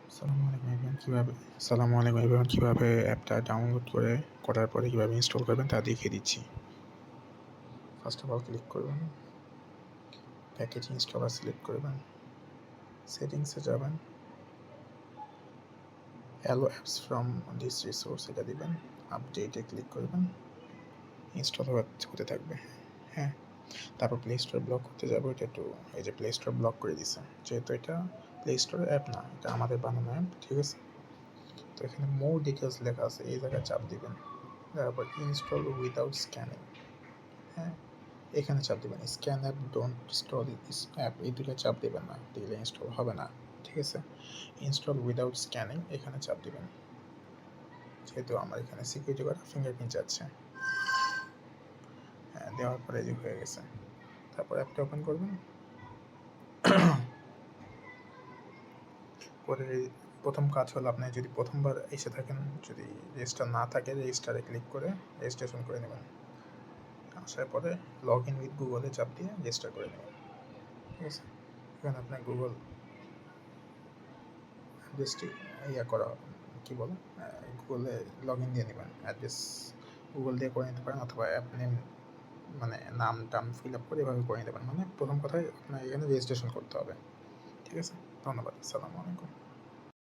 আসসালামু আলাইকুম কীভাবে অ্যাপটা ডাউনলোড করার পরে কীভাবে ইনস্টল করবেন তা দেখিয়ে দিচ্ছি। ফার্স্ট অফ অল ক্লিক করবেন, প্যাকেজ ইনস্টলার সিলেক্ট করবেন, সেটিংসে যাবেন, allow apps from this resource এটা দিবেন, আপডেটে ক্লিক করবেন, ইনস্টল হতে থাকবে। হ্যাঁ, তারপর প্লে স্টোর ব্লক করতে যাবো, এটা একটু এই যে প্লে স্টোর ব্লক করে দিছে, যেহেতু এটা প্লে স্টোরের অ্যাপ না, এটা আমাদের বানানো অ্যাপ, ঠিক আছে। তো এখানে মোর ডিটেলস লেখা আছে, এই জায়গায় চাপ দিবেন, তারপর ইনস্টল উইদাউট স্ক্যানিং, হ্যাঁ এখানে চাপ দেবেন। Scan app don't install this app, এই দুটো চাপ দেবেন না, দিলে ইনস্টল হবে না, ঠিক আছে। ইনস্টল উইদাউট স্ক্যানিং এখানে চাপ দেবেন, যেহেতু আমার এখানে সিকিউরিটি করা ফিঙ্গারপ্রিন্ট যাচ্ছে। হ্যাঁ, দেওয়ার পরে যে হয়ে গেছে, তারপর অ্যাপটা ওপেন করবেন। করে প্রথম কাজ হলো, আপনি যদি প্রথমবার এসে থাকেন, যদি রেজিস্টার না থাকে, রেজিস্টারে ক্লিক করে রেজিস্ট্রেশন করে নেবেন। আসার পরে লগ ইন উইথ গুগলে চাপ দিয়ে রেজিস্টার করে নেবেন, ঠিক আছে। এখানে আপনার গুগল অ্যাড্রেসটি করা, কী বলে, গুগলে লগ ইন দিয়ে নেবেন, অ্যাড্রেস গুগল দিয়ে করে নিতে পারেন, অথবা অ্যাপ নেম মানে নাম টাম ফিল আপ করে এভাবে করে নিতে পারেন। মানে প্রথম কথায় আপনার এখানে রেজিস্ট্রেশন করতে হবে, ঠিক আছে। ধন্যবাদ, আসসালামু আলাইকুম।